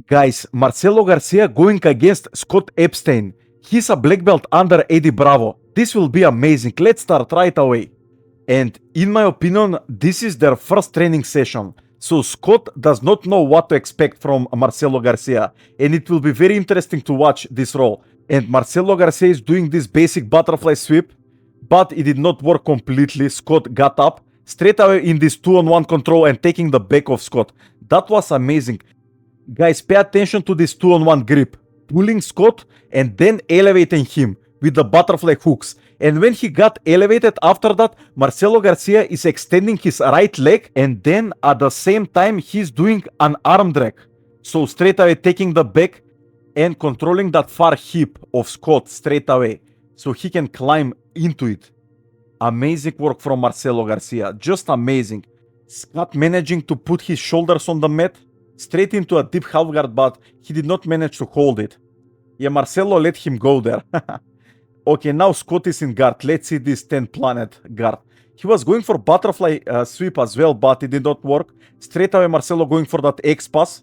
Guys, Marcelo Garcia going against Scott Epstein. He's a black belt under Eddie Bravo. This will be amazing. Let's start right away. And in my opinion, this is their first training session. So Scott does not know what to expect from Marcelo Garcia. And it will be very interesting to watch this role. And Marcelo Garcia is doing this basic butterfly sweep, but it did not work completely. Scott got up straight away in this 2-on-1 control and taking the back of Scott. That was amazing. Guys, pay attention to this 2-on-1 grip. Pulling Scott and then elevating him with the butterfly hooks. And when he got elevated after that, Marcelo Garcia is extending his right leg and then at the same time he's doing an arm drag. So straight away taking the back and controlling that far hip of Scott straight away so he can climb into it. Amazing work from Marcelo Garcia. Just amazing. Scott managing to put his shoulders on the mat straight into a deep half guard, but he did not manage to hold it. Yeah, Marcelo let him go there. Okay, now Scott is in guard. Let's see this 10 planet guard. He was going for butterfly sweep as well, but it did not work. Straight away Marcelo going for that X pass.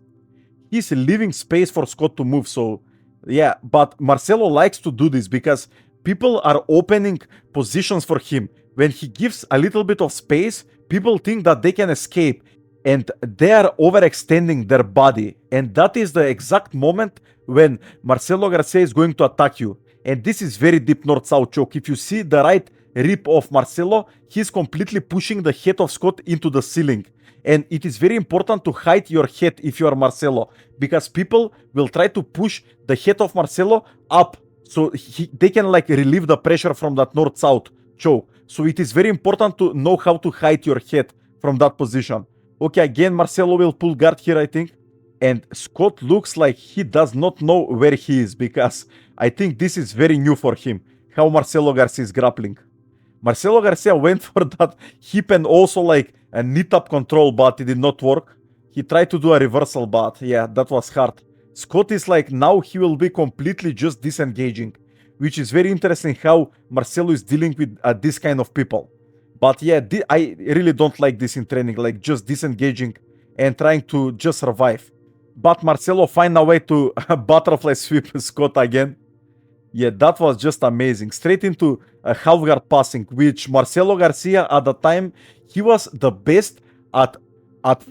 He's leaving space for Scott to move, so yeah, but Marcelo likes to do this because people are opening positions for him. When he gives a little bit of space, people think that they can escape and they are overextending their body. And that is the exact moment when Marcelo Garcia is going to attack you. And this is very deep north-south choke. If you see the right rib of Marcelo, he's completely pushing the head of Scott into the ceiling. And it is very important to hide your head if you are Marcelo, because people will try to push the head of Marcelo up so they can like relieve the pressure from that north-south choke. So it is very important to know how to hide your head from that position. Okay, again, Marcelo will pull guard here, I think. And Scott looks like he does not know where he is, because I think this is very new for him, how Marcelo Garcia is grappling. Marcelo Garcia went for that hip and also like a knee tap control, but it did not work. He tried to do a reversal, but yeah, that was hard. Scott is like, now he will be completely just disengaging, which is very interesting how Marcelo is dealing with this kind of people. But yeah, I really don't like this in training, like just disengaging and trying to just survive. But Marcelo find a way to butterfly sweep Scott again. Yeah, that was just amazing. Straight into a half guard passing, which Marcelo Garcia at the time, he was the best at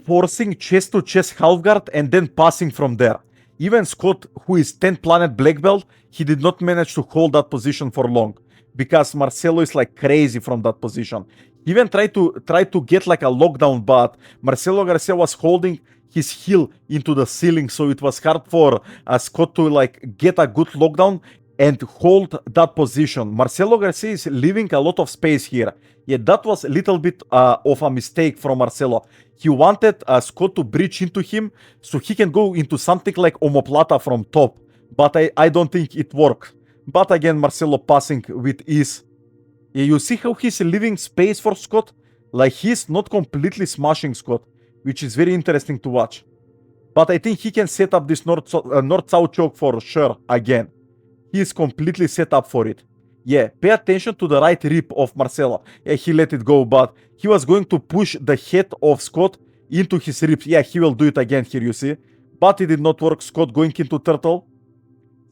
forcing chest to chest half guard and then passing from there. Even Scott, who is 10 planet black belt, he did not manage to hold that position for long, because Marcelo is like crazy from that position. He even tried to get like a lockdown, but Marcelo Garcia was holding his heel into the ceiling, so it was hard for Scott to like get a good lockdown and hold that position. Marcelo Garcia is leaving a lot of space here. Yeah, that was a little bit of a mistake from Marcelo. He wanted Scott to breach into him so he can go into something like omoplata from top, but I don't think it worked. But again, Marcelo passing with ease. Yeah, you see how he's leaving space for Scott? Like he's not completely smashing Scott, which is very interesting to watch. But I think he can set up this north-south choke for sure again. He is completely set up for it. Yeah, pay attention to the right rib of Marcelo. Yeah, he let it go, but he was going to push the head of Scott into his ribs. Yeah, he will do it again here, you see. But it did not work. Scott going into turtle.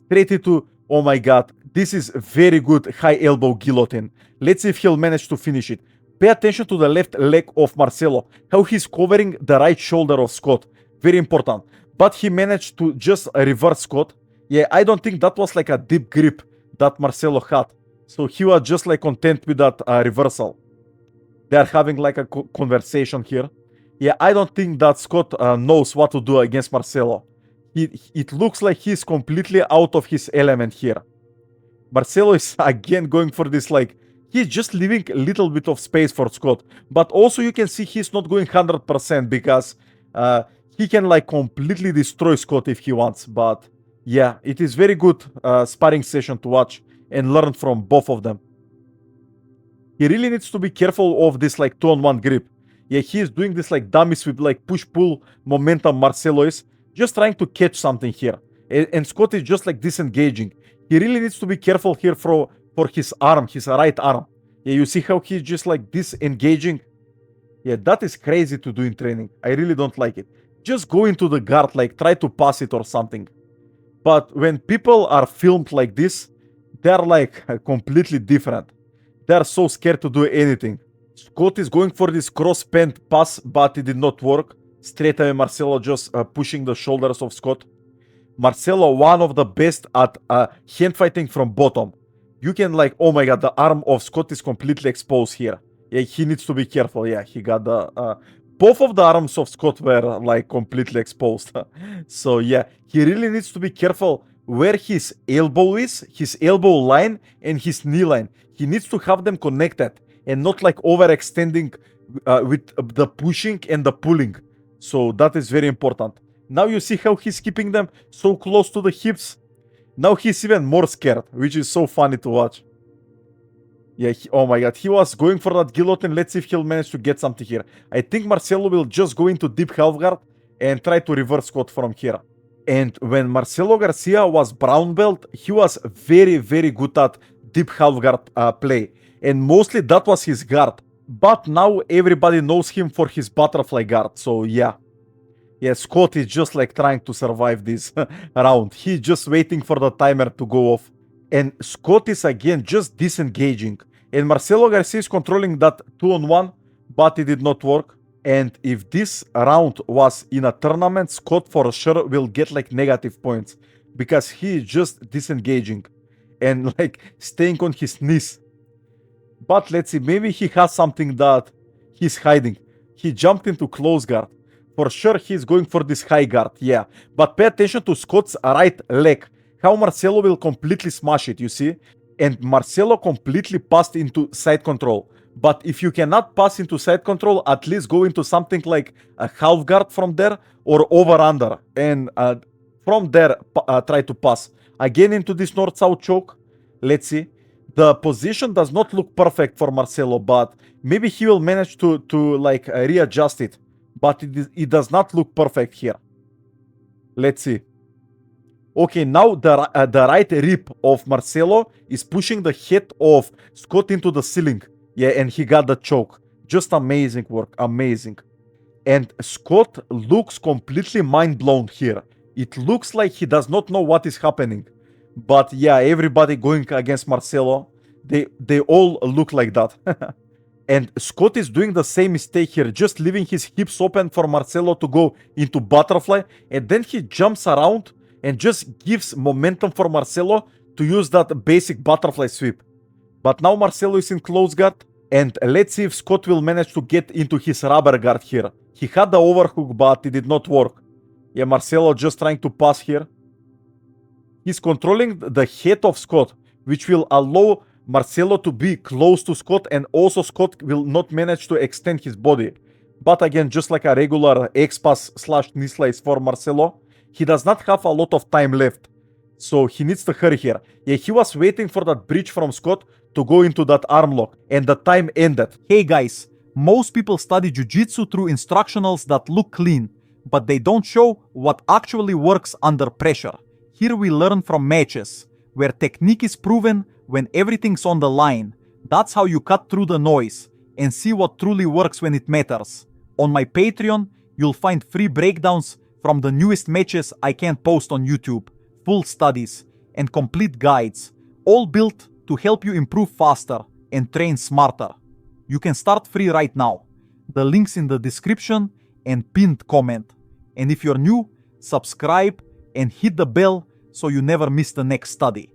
Straight into, oh my god, this is very good high elbow guillotine. Let's see if he'll manage to finish it. Pay attention to the left leg of Marcelo, how he's covering the right shoulder of Scott. Very important. But he managed to just reverse Scott. Yeah, I don't think that was like a deep grip that Marcelo had. So he was just like content with that reversal. They're having like a conversation here. Yeah, I don't think that Scott knows what to do against Marcelo. It looks like he's completely out of his element here. Marcelo is again going for this like, he's just leaving a little bit of space for Scott. But also you can see he's not going 100% because he can like completely destroy Scott if he wants. But yeah, it is very good sparring session to watch and learn from both of them. He really needs to be careful of this like 2-on-1 grip. Yeah, he is doing this like dummy sweep, like push-pull momentum. Marcelo is just trying to catch something here. And Scott is just like disengaging. He really needs to be careful here for his arm, his right arm. Yeah, you see how he's just like disengaging? Yeah, that is crazy to do in training. I really don't like it. just go into the guard, like try to pass it or something. But when people are filmed like this, they're like completely different. They're so scared to do anything. Scott is going for this cross-pant pass, but it did not work. Straight away, Marcelo just pushing the shoulders of Scott. Marcelo, one of the best at hand fighting from bottom. You can like, oh my god, the arm of Scott is completely exposed here. Yeah, he needs to be careful. Yeah, he got the... both of the arms of Scott were like completely exposed. So yeah, he really needs to be careful where his elbow is, his elbow line and his knee line. He needs to have them connected and not like overextending with the pushing and the pulling. So that is very important. Now you see how he's keeping them so close to the hips. Now he's even more scared, which is so funny to watch. Yeah, oh my god, he was going for that guillotine. Let's see if he'll manage to get something here. I think Marcelo will just go into deep half guard and try to reverse Scott from here. And when Marcelo Garcia was brown belt, he was very, very good at deep half guard play. And mostly that was his guard. But now everybody knows him for his butterfly guard. So yeah. Yeah, Scott is just like trying to survive this round. He's just waiting for the timer to go off. And Scott is again just disengaging. And Marcelo Garcia is controlling that 2-on-1, but it did not work. And if this round was in a tournament, Scott for sure will get like negative points. Because he is just disengaging. And like staying on his knees. But let's see, maybe he has something that he's hiding. He jumped into close guard. For sure he's going for this high guard, yeah. But pay attention to Scott's right leg. How Marcelo will completely smash it, you see? And Marcelo completely passed into side control. But if you cannot pass into side control, at least go into something like a half guard from there or over-under. And from there, try to pass. Again into this north-south choke. Let's see. The position does not look perfect for Marcelo, but maybe he will manage to like readjust it. But it does not look perfect here. Let's see. Okay, now the right rib of Marcelo is pushing the head of Scott into the ceiling. Yeah, and he got the choke. Just amazing work, amazing. And Scott looks completely mind-blown here. It looks like he does not know what is happening. But yeah, everybody going against Marcelo, they all look like that. And Scott is doing the same mistake here, just leaving his hips open for Marcelo to go into butterfly. And then he jumps around and just gives momentum for Marcelo to use that basic butterfly sweep. But now Marcelo is in close guard. And let's see if Scott will manage to get into his rubber guard here. He had the overhook, but it did not work. Yeah, Marcelo just trying to pass here. He's controlling the head of Scott, which will allow Marcelo to be close to Scott, and also Scott will not manage to extend his body. But again, just like a regular X-Pass / knee slice for Marcelo, he does not have a lot of time left. So he needs to hurry here. Yeah, he was waiting for that bridge from Scott to go into that arm lock, and the time ended. Hey guys, most people study Jiu-Jitsu through instructionals that look clean, but they don't show what actually works under pressure. Here we learn from matches, where technique is proven when everything's on the line. That's how you cut through the noise and see what truly works when it matters. On my Patreon, you'll find free breakdowns from the newest matches I can't post on YouTube, full studies, and complete guides, all built to help you improve faster and train smarter. You can start free right now. The link's in the description and pinned comment. And if you're new, subscribe and hit the bell so you never miss the next study.